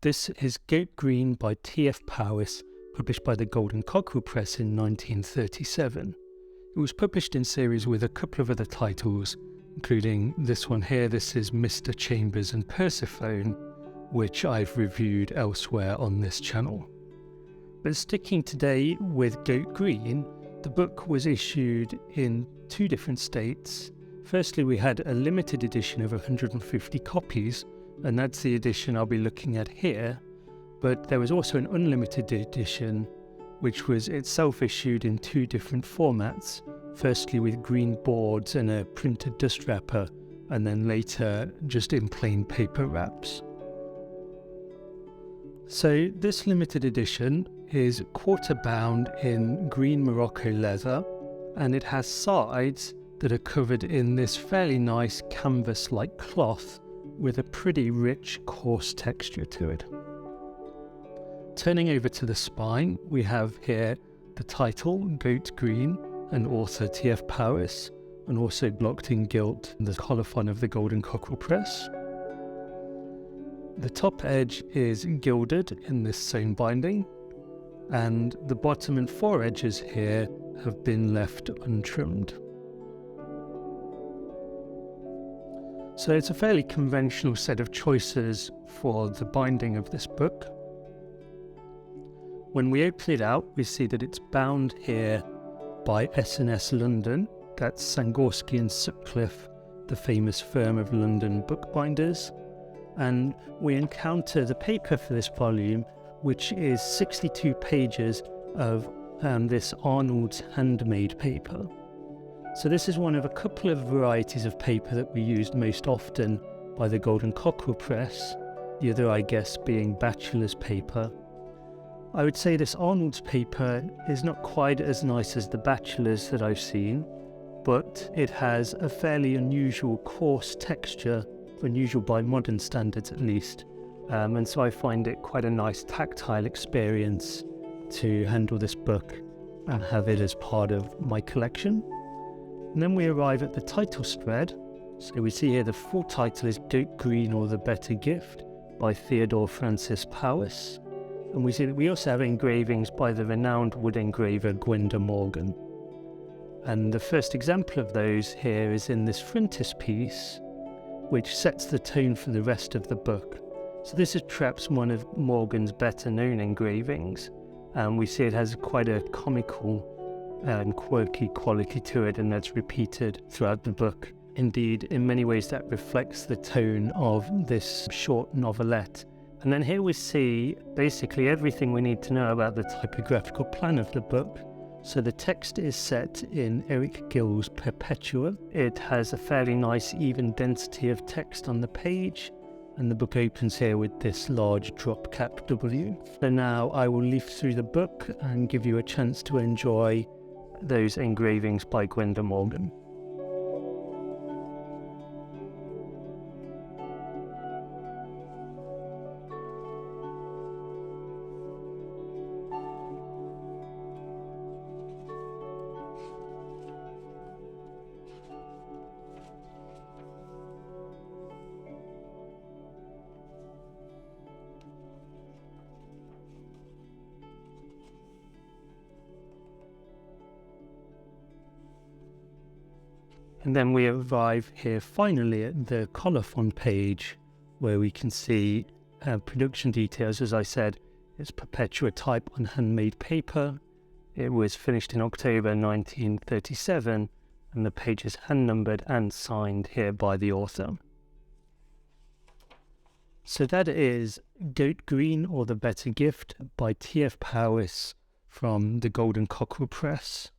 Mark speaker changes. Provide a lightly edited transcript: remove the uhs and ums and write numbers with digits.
Speaker 1: This is Goat Green by T.F. Powys, published by the Golden Cockerel Press in 1937. It was published in series with a couple of other titles, including this one here. This is Mr. Chambers and Persephone, which I've reviewed elsewhere on this channel. But sticking today with Goat Green, the book was issued in two different states. Firstly, we had a limited edition of 150 copies, and that's the edition I'll be looking at here. But there was also an unlimited edition, which was itself issued in two different formats. Firstly with green boards and a printed dust wrapper, and then later just in plain paper wraps. So this limited edition is quarter bound in green Morocco leather, and it has sides that are covered in this fairly nice canvas-like cloth with a pretty rich coarse texture to it. Turning over to the spine, we have here the title, Goat Green, and author T.F. Powys, and also blocked in gilt the Colophon of the Golden Cockerel Press. The top edge is gilded in this sewn binding, and the bottom and fore edges here have been left untrimmed. So it's a fairly conventional set of choices for the binding of this book. When we open it out, we see that it's bound here by S&S London. That's Sangorski and Sutcliffe, the famous firm of London bookbinders. And we encounter the paper for this volume, which is 62 pages of this Arnold's handmade paper. So this is one of a couple of varieties of paper that we used most often by the Golden Cockerel Press, the other I guess being bachelor's paper. I would say this Arnold's paper is not quite as nice as the bachelor's that I've seen, but it has a fairly unusual coarse texture, unusual by modern standards at least, and so I find it quite a nice tactile experience to handle this book and have it as part of my collection. And then we arrive at the title spread. So we see here the full title is Goat Green or the Better Gift by Theodore Francis Powys. And we see that we also have engravings by the renowned wood engraver Gwenda Morgan. And the first example of those here is in this frontispiece, which sets the tone for the rest of the book. So this is perhaps one of Morgan's better known engravings. And we see it has quite a comical and quirky quality to it, and that's repeated throughout the book. Indeed, in many ways that reflects the tone of this short novelette. And then here we see basically everything we need to know about the typographical plan of the book. So the text is set in Eric Gill's Perpetua. It has a fairly nice even density of text on the page, and the book opens here with this large drop cap W. So now I will leaf through the book and give you a chance to enjoy those engravings by Gwenda Morgan. And then we arrive here finally at the Colophon page, where we can see production details. As I said, it's Perpetua type on handmade paper. It was finished in October 1937, and the page is hand numbered and signed here by the author. So that is Goat Green or the Better Gift by T.F. Powys from the Golden Cockerel Press.